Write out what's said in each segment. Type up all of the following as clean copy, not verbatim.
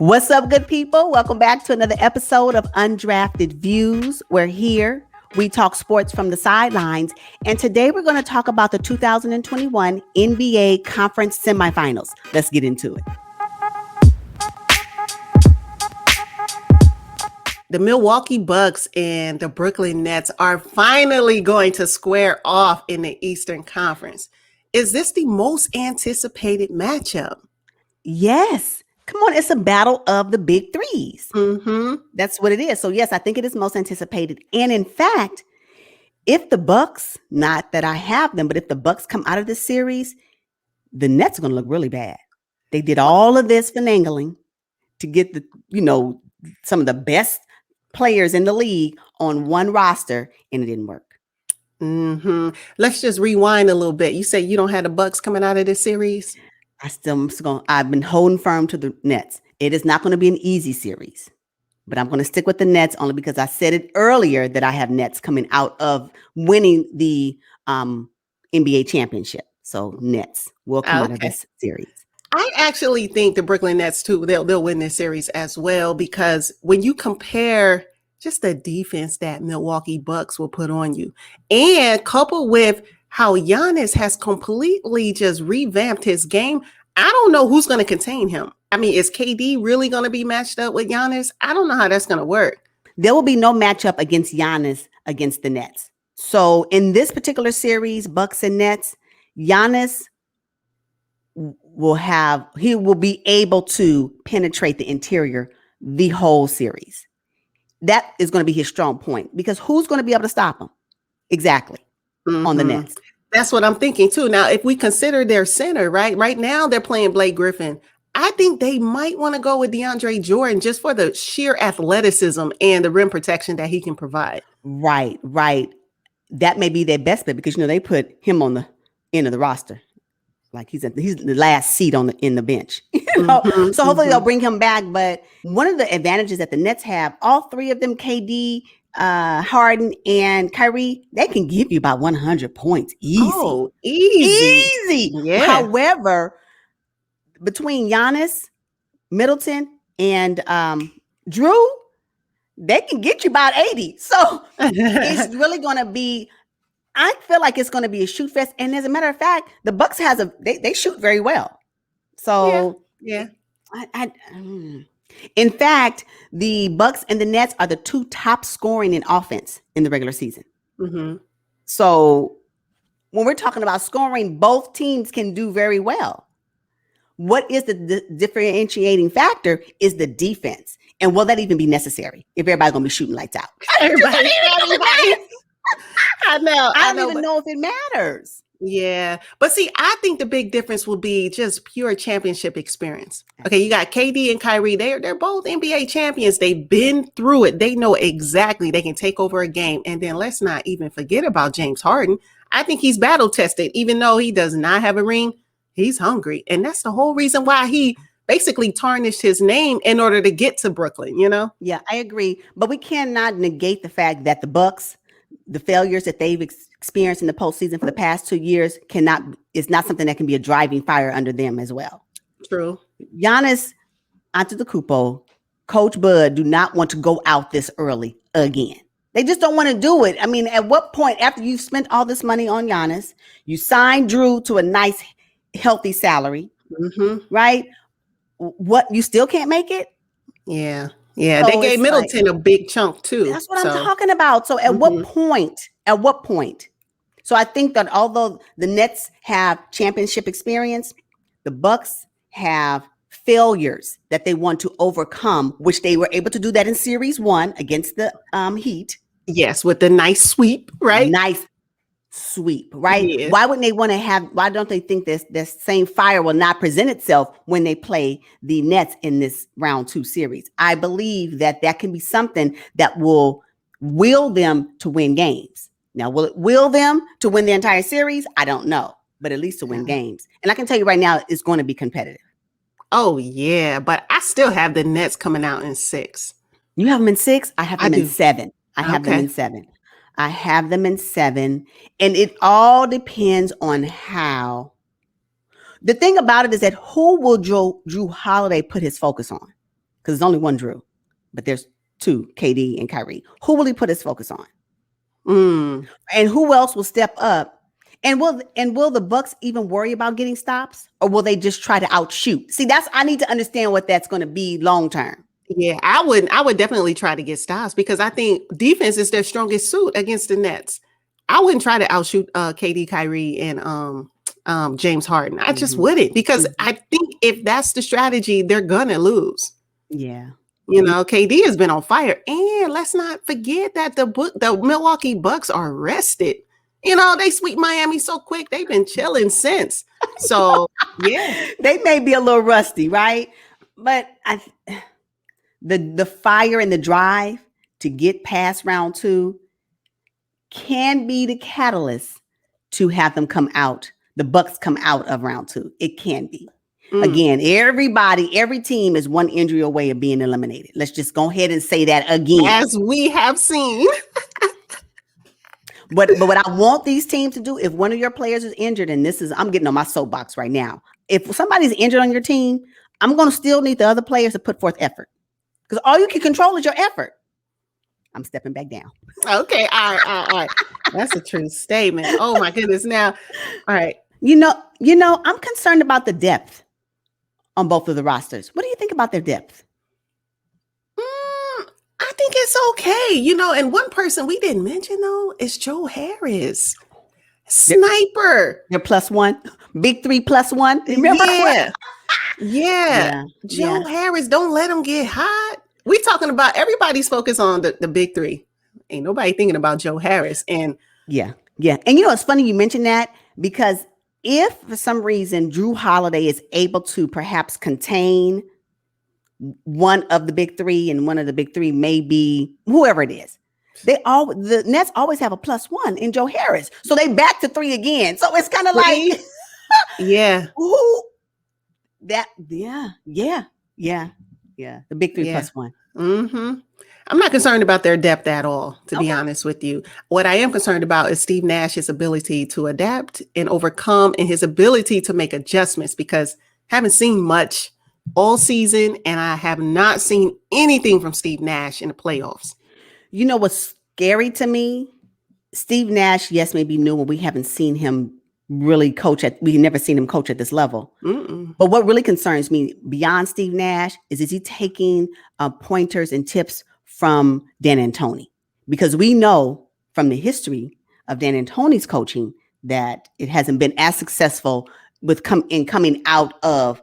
What's up, good people? Welcome back to another episode of Undrafted Views. We're here. We talk sports from the sidelines. And today we're going to talk about the 2021 NBA Conference Semifinals. Let's get into it. The Milwaukee Bucks and the Brooklyn Nets are finally going to square off in the Eastern Conference. Is this the most anticipated matchup? Yes. Come on, it's a battle of the big threes. Mm-hmm. That's what it is. So yes, I think it is most anticipated. And in fact, if the Bucks, not that I have them, but if the Bucks come out of this series, the Nets are going to look really bad. They did all of this finagling to get some of the best players in the league on one roster, and it didn't work. Mm-hmm. Let's just rewind a little bit. You say you don't have the Bucks coming out of this series? I've been holding firm to the Nets. It is not going to be an easy series, but I'm going to stick with the Nets only because I said it earlier that I have Nets coming out of winning the NBA championship. So Nets will come out of this series. I actually think the Brooklyn Nets too, they'll win this series as well, because when you compare just the defense that Milwaukee Bucks will put on you, and coupled with how Giannis has completely just revamped his game, I don't know who's going to contain him. I mean, is KD really going to be matched up with Giannis? I don't know how that's going to work. There will be no matchup against Giannis against the Nets. So in this particular series, Bucks and Nets, Giannis will be able to penetrate the interior the whole series. That is going to be his strong point, because who's going to be able to stop him? Exactly. On the Nets. That's what I'm thinking too. Now, if we consider their center, right now they're playing Blake Griffin. I think they might want to go with DeAndre Jordan just for the sheer athleticism and the rim protection that he can provide. Right. That may be their best bet, because they put him on the end of the roster. Like he's the last seat in the bench. So hopefully they'll bring him back. But one of the advantages that the Nets have, all three of them, KD, Harden, and Kyrie, they can give you about 100 points easy. Oh, easy. Yeah. However, between Giannis, Middleton, and Drew, they can get you about 80. So it's really going to be, I feel like it's going to be a shoot fest. And as a matter of fact, the Bucks they shoot very well. So yeah. In fact, the Bucks and the Nets are the two top scoring in offense in the regular season. Mm-hmm. So when we're talking about scoring, both teams can do very well. What is the differentiating factor is the defense. And will that even be necessary if everybody's going to be shooting lights out? Everybody. I know. I don't even know if it matters. Yeah. But see, I think the big difference will be just pure championship experience. Okay, you got KD and Kyrie. They're both NBA champions. They've been through it. They know exactly they can take over a game. And then let's not even forget about James Harden. I think he's battle tested. Even though he does not have a ring, he's hungry. And that's the whole reason why he basically tarnished his name in order to get to Brooklyn, Yeah, I agree. But we cannot negate the fact that the Bucks, the failures that they've experienced in the postseason for the past 2 years is not something that can be a driving fire under them as well. True. Giannis Antetokounmpo, Coach Bud do not want to go out this early again. They just don't want to do it. I mean, at what point, after you've spent all this money on Giannis, you signed Drew to a nice, healthy salary, right? What, you still can't make it? Yeah. So they gave Middleton a big chunk too. That's what I'm talking about. So at what point? So I think that although the Nets have championship experience, the Bucks have failures that they want to overcome, which they were able to do that in series 1 against the Heat. Yes, with the nice sweep, right? Nice sweep, right? Yeah. Why don't they think this same fire will not present itself when they play the Nets in this round 2 series? I believe that can be something that will will them to win games. Now, will it will them to win the entire series? I don't know, but at least to win games. And I can tell you right now, it's going to be competitive. Oh, yeah, but I still have the Nets coming out in 6. You have them in 6? I have them in 7. I have them in 7. I have them in 7. And it all depends on how. The thing about it is that who will Drew Holiday put his focus on? because there's only one Drew, but there's two, KD and Kyrie. Who will he put his focus on? And who else will step up? And will the Bucks even worry about getting stops, or will they just try to outshoot? See, I need to understand what that's going to be long term. Yeah, I would definitely try to get stops because I think defense is their strongest suit against the Nets. I wouldn't try to outshoot KD, Kyrie, and James Harden. I just wouldn't, because I think if that's the strategy, they're gonna lose. Yeah. KD has been on fire, and let's not forget that the Milwaukee Bucks are rested. They sweep Miami so quick; they've been chilling since. So yeah, they may be a little rusty, right? But the fire and the drive to get past round 2 can be the catalyst to have them come out. The Bucks come out of round 2. It can be. Again, every team is one injury away of being eliminated. Let's just go ahead and say that again. As we have seen. But what I want these teams to do, if one of your players is injured, and I'm getting on my soapbox right now. If somebody's injured on your team, I'm going to still need the other players to put forth effort, because all you can control is your effort. I'm stepping back down. Okay. All right. That's a true statement. Oh my goodness. Now, all right. I'm concerned about the depth on both of the rosters. What do you think about their depth? I think it's okay. And one person we didn't mention though is Joe Harris. Sniper. They're +1. Big 3 +1. Remember? Yeah. Joe Harris, don't let him get hot. We talking about, everybody's focused on the big 3. Ain't nobody thinking about Joe Harris. And yeah. And it's funny you mentioned that, because if for some reason Drew Holiday is able to perhaps contain one of the big 3, and one of the big 3 may be whoever it is, the Nets always have a +1 in Joe Harris, so they back to 3 again. So it's kind of like, yeah, the big 3 +1. I'm not concerned about their depth at all, to be honest with you. What I am concerned about is Steve Nash's ability to adapt and overcome, and his ability to make adjustments, because I haven't seen much all season, and I have not seen anything from Steve Nash in the playoffs. You know what's scary to me? Steve Nash, yes, may be new, and we haven't seen him really coach we've never seen him coach at this level. But what really concerns me beyond Steve Nash is he taking pointers and tips from Dan Antoni? Because we know from the history of Dan Antoni's coaching that it hasn't been as successful with coming out of,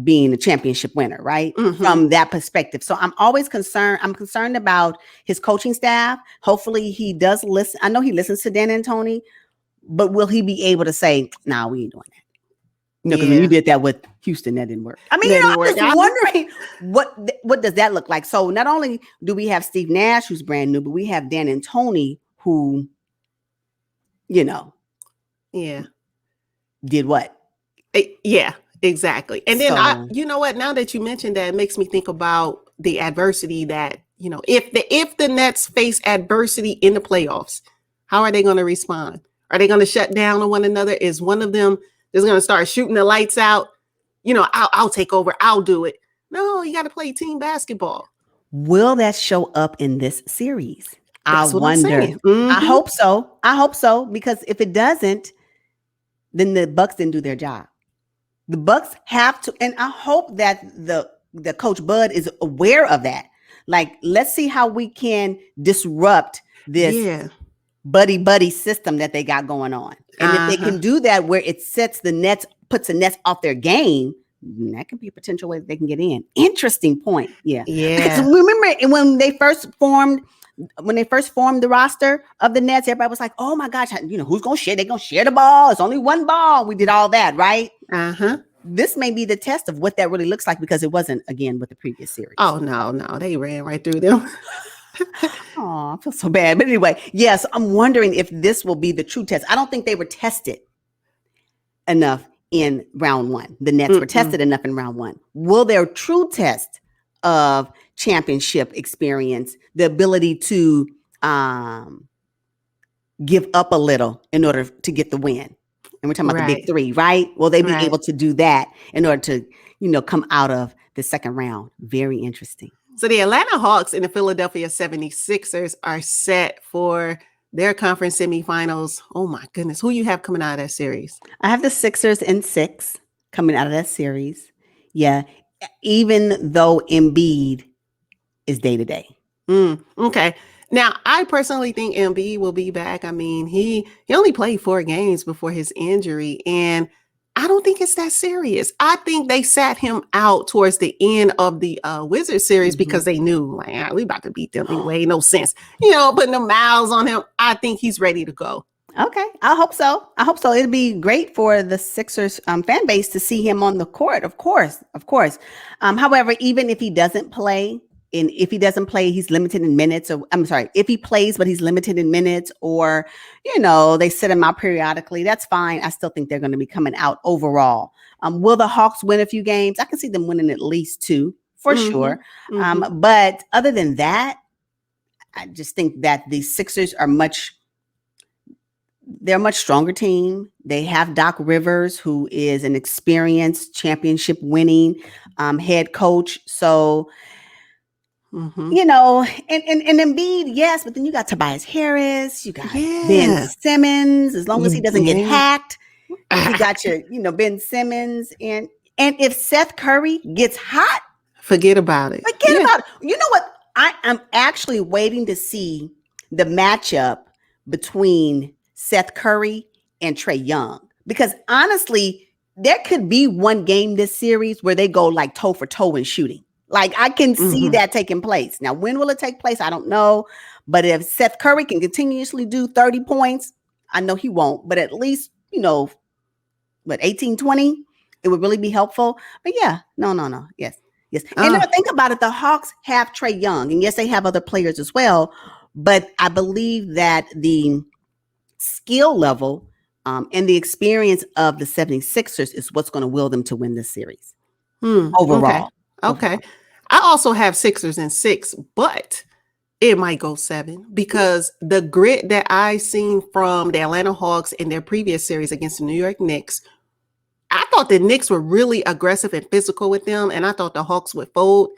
being a championship winner, right? From that perspective. So I'm always concerned. I'm concerned about his coaching staff. Hopefully he does listen. I know he listens to Dan Antoni, but will he be able to say, nah, we ain't doing that? Because when you did that with Houston, that didn't work. I mean, I'm just wondering what does that look like? So not only do we have Steve Nash, who's brand new, but we have Dan Antoni, who, did what? Yeah, exactly. And then you know what? Now that you mentioned that, it makes me think about the adversity that, if the Nets face adversity in the playoffs, how are they going to respond? Are they going to shut down on one another? Is one of them is going to start shooting the lights out? I'll take over. I'll do it. No, you got to play team basketball. Will that show up in this series? That's I wonder. I hope so. Because if it doesn't, then the Bucks didn't do their job. The Bucks have to, and I hope that the Coach Bud is aware of that. Like, let's see how we can disrupt this buddy system that they got going on. And if they can do that, where it puts the Nets off their game, that could be a potential way that they can get in. Interesting point. Yeah. Because remember when they first formed the roster of the Nets, everybody was like, oh my gosh, who's going to share? They're going to share the ball. It's only one ball. We did all that, right? This may be the test of what that really looks like, because it wasn't, again, with the previous series. Oh, no. They ran right through them. Oh, I feel so bad. But anyway, yes, I'm wondering if this will be the true test. I don't think they were tested enough in round 1. The Nets were tested enough in round 1. Will their true test of championship experience, the ability to give up a little in order to get the win? And we're talking about the big 3, right? Will they be able to do that in order to, come out of the second round. Very interesting. So the Atlanta Hawks and the Philadelphia 76ers are set for their conference semifinals. Oh my goodness. Who you have coming out of that series? I have the Sixers in 6 coming out of that series. Yeah. Even though Embiid is day to day. Okay. Now, I personally think Embiid will be back. I mean, he only played 4 games before his injury, and I don't think it's that serious. I think they sat him out towards the end of the Wizards series because they knew, like, we about to beat them anyway. No sense, putting the miles on him. I think he's ready to go. Okay, I hope so. It'll be great for the Sixers fan base to see him on the court. Of course. However, even if he doesn't play, he's limited in minutes. Or I'm sorry, if he plays, but he's limited in minutes, or they sit him out periodically. That's fine. I still think they're going to be coming out overall. Will the Hawks win a few games? I can see them winning at least 2 for sure. But other than that, I just think that the Sixers are they're a much stronger team. They have Doc Rivers, who is an experienced championship winning head coach. So, and Embiid, yes, but then you got Tobias Harris, you got Ben Simmons, as long as he doesn't get hacked. You got your, Ben Simmons. And if Seth Curry gets hot, forget about it. Forget about it. You know what? I am actually waiting to see the matchup between Seth Curry and Trae Young, because honestly, there could be one game this series where they go like toe for toe in shooting. Like, I can see that taking place. Now, when will it take place? I don't know. But if Seth Curry can continuously do 30 points, I know he won't, but at least, 18, 20, it would really be helpful. But yeah, no. Yes. And now think about it. The Hawks have Trae Young, and yes, they have other players as well. But I believe that the skill level and the experience of the 76ers is what's going to will them to win this series overall. Okay. I also have Sixers in 6, but it might go 7 because the grit that I seen from the Atlanta Hawks in their previous series against the New York Knicks, I thought the Knicks were really aggressive and physical with them, and I thought the Hawks would fold,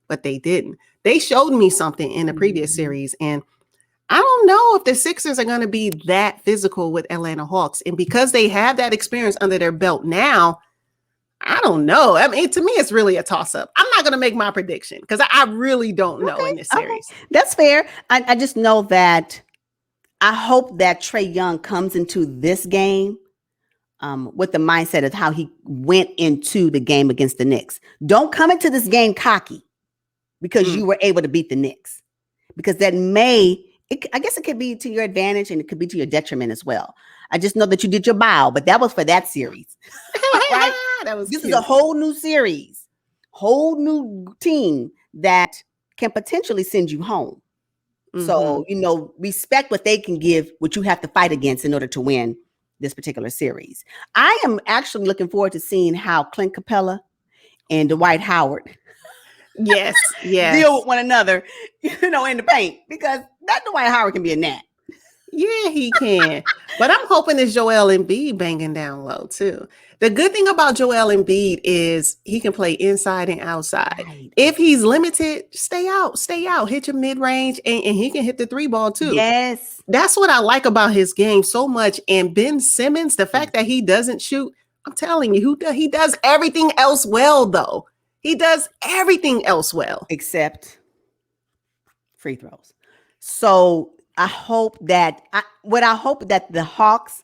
but they didn't. They showed me something in the previous series, and I don't know if the Sixers are going to be that physical with Atlanta Hawks. And because they have that experience under their belt now, I don't know. I mean, to me, it's really a toss-up. I'm not going to make my prediction because I really don't know in this series. Okay. That's fair. I just know that I hope that Trae Young comes into this game with the mindset of how he went into the game against the Knicks. Don't come into this game cocky because you were able to beat the Knicks, because that I guess it could be to your advantage and it could be to your detriment as well. I just know that you did your bow, but that was for that series. Right? This is a whole new series, whole new team that can potentially send you home. So, respect what they can give, what you have to fight against in order to win this particular series. I am actually looking forward to seeing how Clint Capella and Dwight Howard deal with one another, in the paint, because that Dwight Howard can be a gnat. Yeah, he can. But I'm hoping it's Joel Embiid banging down low too. The good thing about Joel Embiid is he can play inside and outside. Right. If he's limited, stay out, hit your mid-range, and he can hit the 3 ball too. Yes. That's what I like about his game so much. And Ben Simmons, the fact that he doesn't shoot, I'm telling you, he does everything else well, though. He does everything else well. Except free throws. So I hope that the Hawks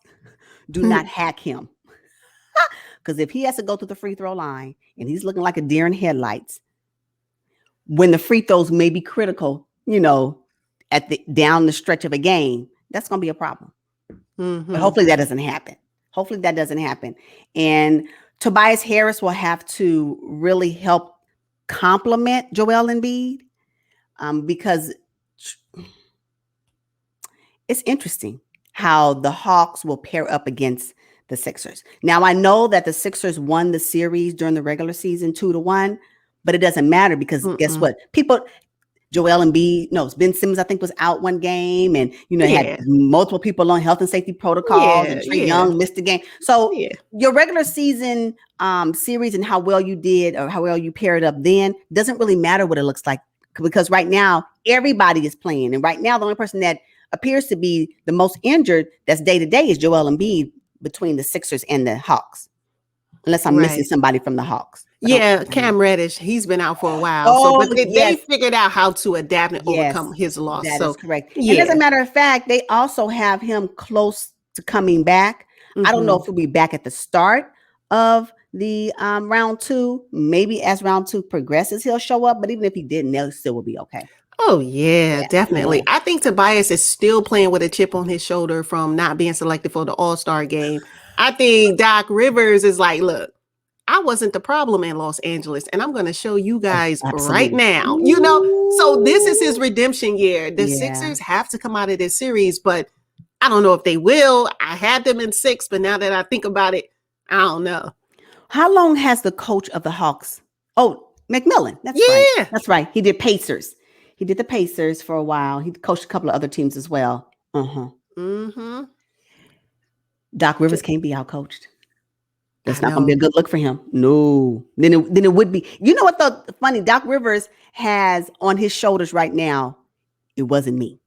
do not hack him. Because if he has to go to the free throw line and he's looking like a deer in headlights, when the free throws may be critical, down the stretch of a game, that's going to be a problem. But hopefully that doesn't happen. And Tobias Harris will have to really help complement Joel Embiid because it's interesting how the Hawks will pair up against the Sixers. Now, I know that the Sixers won the series during the regular season 2-1, but it doesn't matter because guess what? Joel Embiid, no, Ben Simmons, I think, was out one game, and had Yeah. multiple people on health and safety protocols, and Trae Yeah. Young missed the game. So Yeah. your regular season series and how well you did or how well you paired up then doesn't really matter what it looks like, because right now everybody is playing, and right now the only person that appears to be the most injured that's day to day is Joel Embiid between the Sixers and the Hawks, unless I'm missing Right. somebody from the Hawks. Yeah, Cam Reddish, he's been out for a while. Oh, But they yes. figured out how to adapt and Yes, overcome his loss. that So is correct. And as yeah. a matter of fact, they also have him close to coming back. I don't know Mhm. if he'll be back at the start of the round 2. Maybe as round 2 progresses, he'll show up. But even if he didn't, they still will be okay. Oh yeah, Yeah, definitely. yeah. I think Tobias is still playing with a chip on his shoulder from not being selected for the All-Star game. I think Doc Rivers is like, look, I wasn't the problem in Los Angeles, and I'm going to show you guys right Absolutely. now. So this is his redemption year. The Yeah. Sixers have to come out of this series, but I don't know if they will. I had them in 6, but now that I think about it, I don't know. How long has the coach of the Hawks? Oh, McMillan. That's Yeah. right. That's right. He did Pacers. He did the Pacers for a while. He coached a couple of other teams as well. Mm-hmm. Doc Rivers can't be outcoached. That's I not going to be a know. good look for him. No. Then it would be. You know what the funny Doc Rivers has on his shoulders right now? It wasn't me.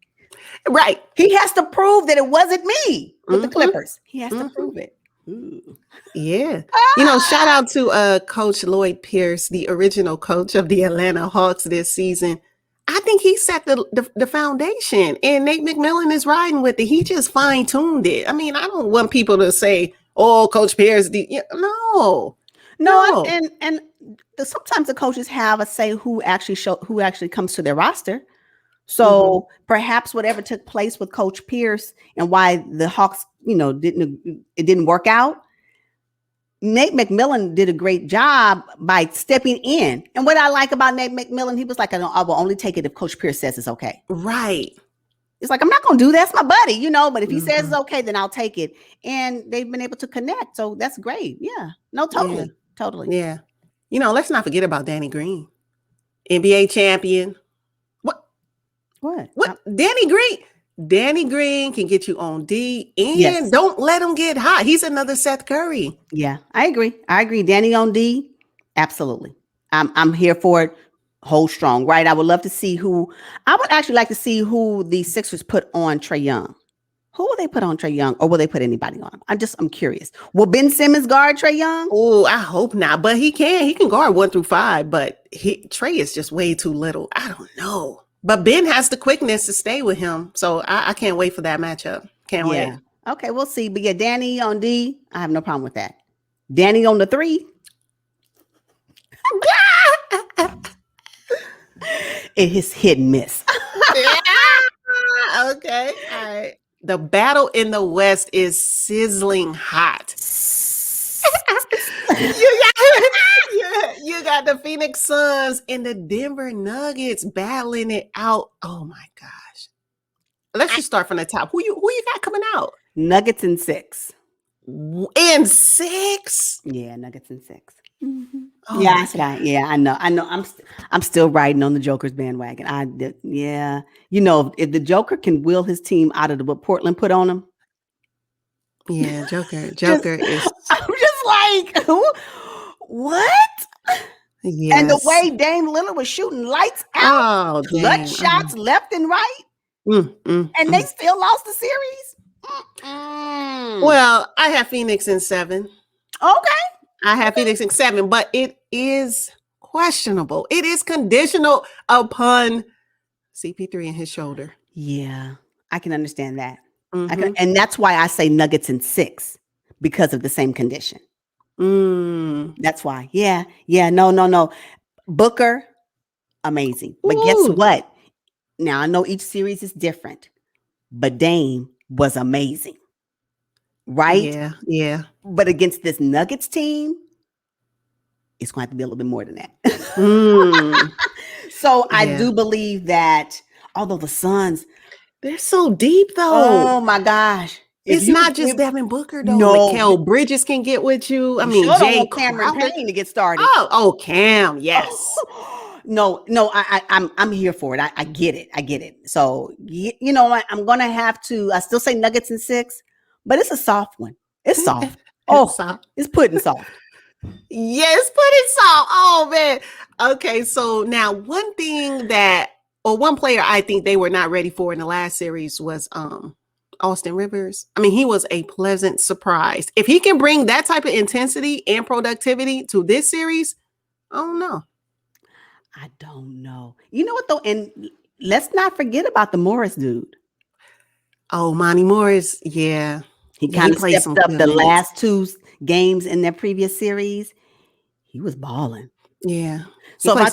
Right. He has to prove that it wasn't me with the Mhm. Clippers. He has to Mhm. prove it. Ooh. Yeah. Shout out to Coach Lloyd Pierce, the original coach of the Atlanta Hawks this season. I think he set the foundation, and Nate McMillan is riding with it. He just fine-tuned it. I mean, I don't want people to say, oh, Coach Pierce, no. And sometimes the coaches have a say who actually comes to their roster. So perhaps whatever took place with Coach Pierce and why the Hawks, didn't work out. Nate McMillan did a great job by stepping in. And what I like about Nate McMillan, he was like, I will only take it if Coach Pierce says it's okay. Right. It's like, I'm not going to do that. That's my buddy, but if he says it's okay, then I'll take it. And they've been able to connect. So that's great. Yeah. No, totally. Yeah. Totally. Yeah. Let's not forget about Danny Green, NBA champion. What? Danny Green can get you on D, and don't let him get hot. He's another Seth Curry. Yeah, I agree. Danny on D, absolutely. I'm here for it. Hold strong, right? I would love to see I would actually like to see who the Sixers put on Trae Young. Who will they put on Trae Young, or will they put anybody on him? I'm curious. Will Ben Simmons guard Trae Young? Oh, I hope not, but he can guard 1 through 5, but Trae is just way too little. I don't know. But Ben has the quickness to stay with him. So I can't wait for that matchup. Can't wait. Okay, we'll see. But yeah, Danny on D, I have no problem with that. Danny on the 3. It is hit and miss. Okay. All right. The battle in the West is sizzling hot. You got the Phoenix Suns and the Denver Nuggets battling it out. Oh my gosh. Let's just start from the top. Who you got coming out? Nuggets in 6. In 6? Yeah, Nuggets in 6. Mm-hmm. Oh, yeah, that's right. Yeah, I know. I'm still riding on the Joker's bandwagon. If the Joker can will his team out of what Portland put on him. Yeah, Joker is. I'm just like, what? Yes. And the way Dame Lillard was shooting lights out, clutch shots left and right, and they still lost the series. Well, I have Phoenix in 7. Okay. I have Phoenix in 7, but it is questionable. It is conditional upon CP3 and his shoulder. Yeah, I can understand that. And that's why I say Nuggets in 6, because of the same condition. That's why. Yeah. No. Booker, amazing. But guess what? Now, I know each series is different, but Dame was amazing. Right? Yeah. But against this Nuggets team, it's going to have to be a little bit more than that. So I do believe that, although the Suns, they're so deep, though. Oh my gosh. It's not just Devin Booker, though. No. Mikal Bridges can get with you. I mean, Jay Cameron Payne to get started. Oh, Cam, yes. I'm here for it. I get it. I get it. So I'm gonna have to. I still say Nuggets in 6, but it's a soft one. It's soft. It's Oh, soft. it's pudding soft. Yes, put it soft. Oh man. Okay, so now one thing one player I think they were not ready for in the last series was Austin Rivers. I mean, he was a pleasant surprise. If he can bring that type of intensity and productivity to this series, I don't know. I don't know. You know what though, and let's not forget about the Morris dude. Oh, Monty Morris, yeah. He Yeah, kind of played stepped some up good the minutes. last 2 games in their previous series. He was balling. Yeah. So if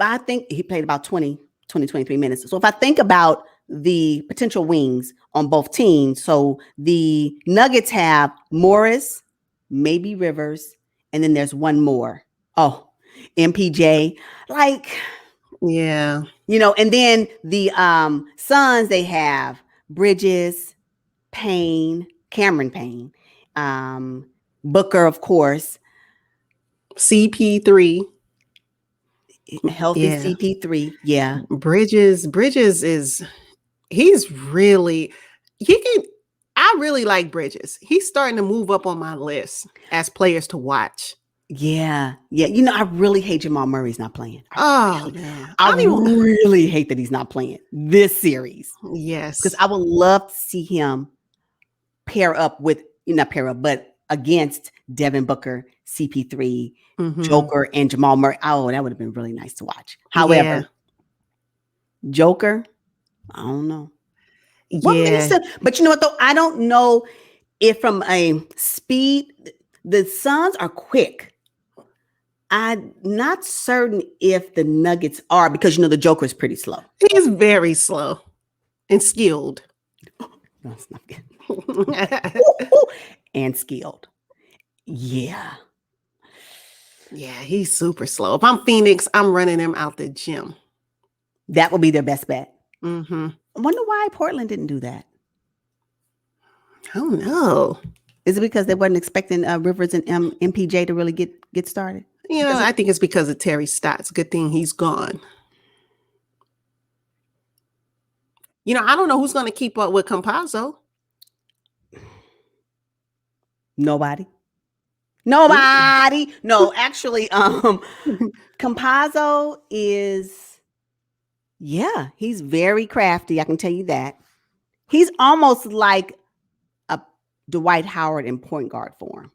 I think he played about 20, 23 minutes. So if I think about the potential wings on both teams, so the Nuggets have Morris, maybe Rivers, and then there's one more. Oh, MPJ. Like, yeah. And then the Suns, they have Bridges, Payne, Cameron Payne, Booker, of course, CP3. healthy Yeah. CP3. Yeah. Bridges he's really I really like Bridges. He's starting to move up on my list as players to watch. Yeah. Yeah. I really hate Jamal Murray's not playing. Man. I really hate that he's not playing this series. Yes. Because I would love to see him pair up with, not pair up, but against Devin Booker, CP3, Joker, and Jamal Murray. Oh, that would have been really nice to watch. However, Joker, I don't know. Yeah. But you know what though? I don't know if from a speed, the Suns are quick. I'm not certain if the Nuggets are, because the Joker is pretty slow. He's very slow and skilled. No, it's not good. And skilled. Yeah. Yeah, he's super slow. If I'm Phoenix, I'm running him out the gym. That would be their best bet. Mm-hmm. I wonder why Portland didn't do that. I don't know. Is it because they wasn't expecting Rivers and MPJ to really get started? I think it's because of Terry Stotts. Good thing he's gone. I don't know who's going to keep up with Campazzo. Nobody. No, actually, Campazzo is, he's very crafty. I can tell you that. He's almost like a Dwight Howard in point guard form.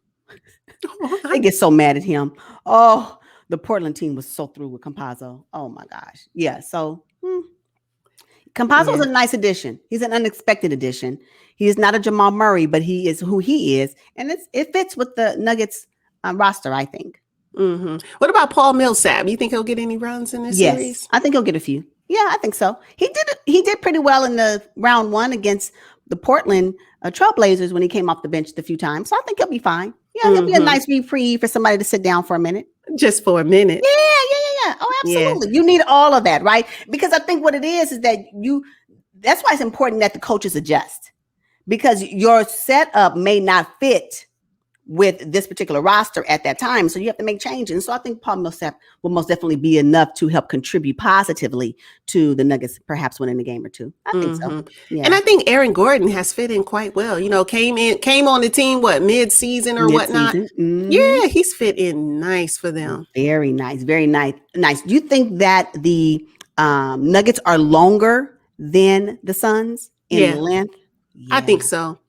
They get so mad at him. Oh, the Portland team was so through with Campazzo. Oh my gosh. Yeah. So Campazzo is a nice addition. He's an unexpected addition. He is not a Jamal Murray, but he is who he is. And it fits with the Nuggets roster, I think. Mm-hmm. What about Paul Millsap? You think he'll get any runs in this series? I think he'll get a few. Yeah, I think so. He did pretty well in the round 1 against the Portland Trailblazers when he came off the bench a few times. So I think he'll be fine. Yeah, he'll be a nice reprieve for somebody to sit down for a minute. Just for a minute. Yeah. Oh, absolutely. Yeah. You need all of that, right? Because I think what it is that that's why it's important that the coaches adjust, because your setup may not fit with this particular roster at that time. So you have to make changes. And so I think Paul Millsap will most definitely be enough to help contribute positively to the Nuggets, perhaps winning a game or two. I think so. Yeah. And I think Aaron Gordon has fit in quite well. Came on the team, mid-season or whatnot. Mm-hmm. Yeah, he's fit in nice for them. Very nice. Very nice. Nice. Do you think that the Nuggets are longer than the Suns in length? Yeah. I think so.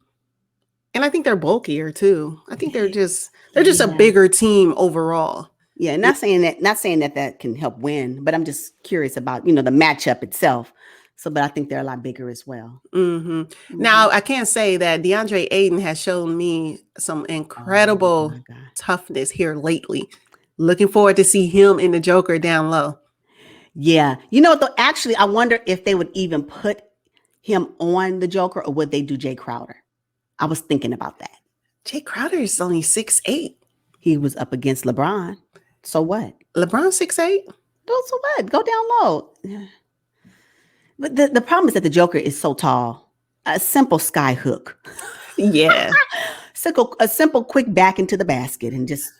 And I think they're bulkier too. I think they're just a bigger team overall. Yeah, not saying that can help win, but I'm just curious about, the matchup itself. So, but I think they're a lot bigger as well. Mm-hmm. Now, I can't say that DeAndre Ayton has shown me some incredible toughness here lately. Looking forward to see him in the Joker down low. Yeah. Though, actually, I wonder if they would even put him on the Joker, or would they do Jay Crowder? I was thinking about that. Jay Crowder is only 6'8". He was up against LeBron. So what? LeBron 6'8"? So what? Go down low. But the problem is that the Joker is so tall. A simple sky hook. Yeah. A simple quick back into the basket and just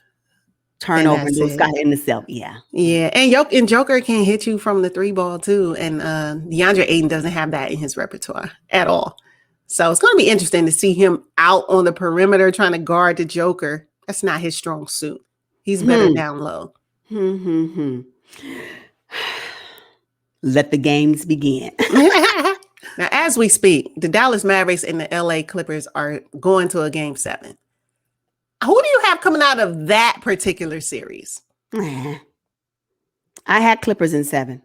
turnover and that's those it. guys in the self. Yeah. Yeah, and Joker can hit you from the 3 ball too, and DeAndre Ayton doesn't have that in his repertoire at all. So it's going to be interesting to see him out on the perimeter trying to guard the Joker. That's not his strong suit. He's better down low. Let the games begin. Now, as we speak, the Dallas Mavericks and the LA Clippers are going to a game 7. Who do you have coming out of that particular series? I had Clippers in 7.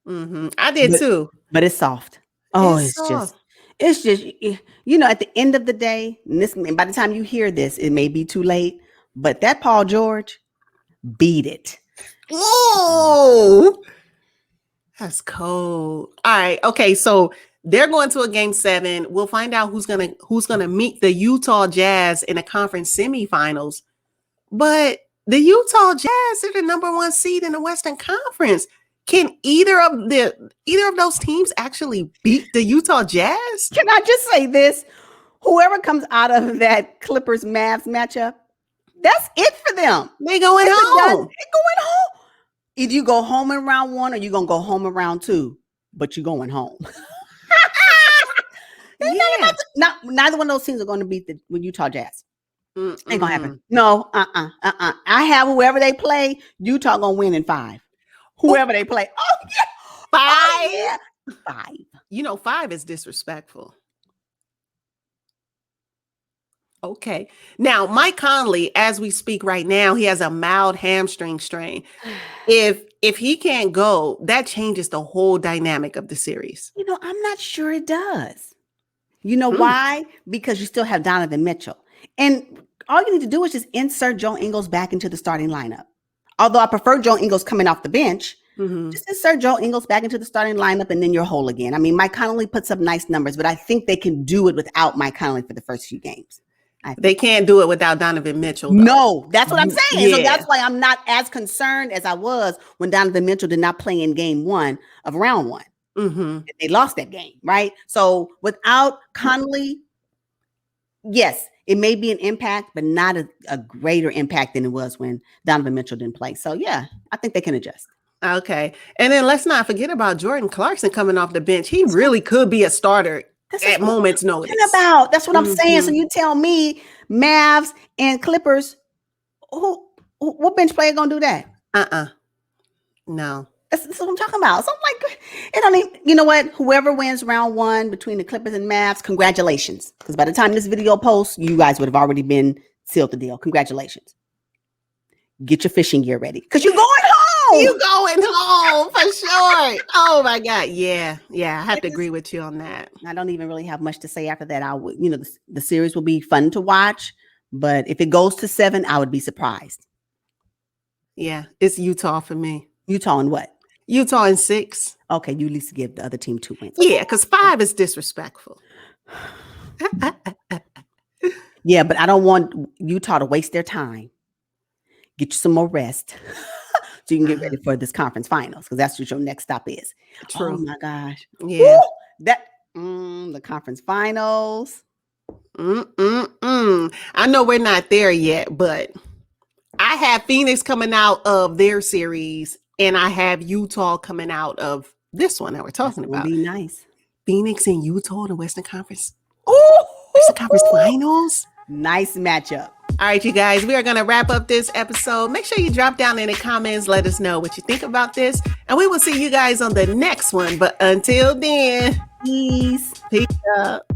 I did too. But it's soft. Oh, It's soft. it's just, at the end of the day, by the time you hear this, it may be too late, but that Paul George beat it. Oh, that's cold. All right. Okay. So they're going to a game 7. We'll find out who's gonna meet the Utah Jazz in the conference semifinals. But the Utah Jazz are the number 1 seed in the Western Conference. Can either of those teams actually beat the Utah Jazz? Can I just say this? Whoever comes out of that Clippers Mavs matchup, that's it for them. They going home. They're going home. Either you go home in round 1 or you're going to go home in round 2, but you're going home. Yeah. Neither one of those teams are going to beat the Utah Jazz. Ain't going to happen. No, I have whoever they play, Utah going to win in 5. Whoever they play. Oh, yeah. 5? Oh, yeah. 5. 5 is disrespectful. Okay. Now, Mike Conley, as we speak right now, he has a mild hamstring strain. If he can't go, that changes the whole dynamic of the series. I'm not sure it does. You know why? Because you still have Donovan Mitchell. And all you need to do is just insert Joe Ingles back into the starting lineup. Although I prefer Joe Ingles coming off the bench, just insert Joe Ingles back into the starting lineup and then you're whole again. I mean, Mike Conley puts up nice numbers, but I think they can do it without Mike Conley for the first few games. They can't do it without Donovan Mitchell, though. No, that's what I'm saying. Yeah. So that's why I'm not as concerned as I was when Donovan Mitchell did not play in game 1 of round 1. They lost that game, right? So without Conley, yes, it may be an impact, but not a greater impact than it was when Donovan Mitchell didn't play. So yeah, I think they can adjust. Okay. And then let's not forget about Jordan Clarkson coming off the bench. He really could be a starter at moment's notice. That's what I'm saying. So you tell me Mavs and Clippers, what bench player gonna do that? No. That's what I'm talking about. So I'm like, it don't even, you know what? Whoever wins round 1 between the Clippers and Mavs, congratulations. Because by the time this video posts, you guys would have already been sealed the deal. Congratulations. Get your fishing gear ready. Because you're going home. You going home for sure. Oh my God. Yeah. I have to agree with you on that. I don't even really have much to say after that. I would, the series will be fun to watch. But if it goes to 7, I would be surprised. Yeah. It's Utah for me. Utah in what? Utah in 6. Okay, you at least give the other team 2 wins. Yeah, because 5 is disrespectful. Yeah, but I don't want Utah to waste their time. Get you some more rest so you can get ready for this conference finals, because that's what your next stop is. True. Oh my gosh. Yeah. The conference finals. I know we're not there yet, but I have Phoenix coming out of their series, and I have Utah coming out of this one that we're talking about. Be nice. Phoenix and Utah in the Western Conference. Western Conference Finals. Nice matchup. All right, you guys, we are going to wrap up this episode. Make sure you drop down in the comments. Let us know what you think about this. And we will see you guys on the next one. But until then, Peace. Peace out.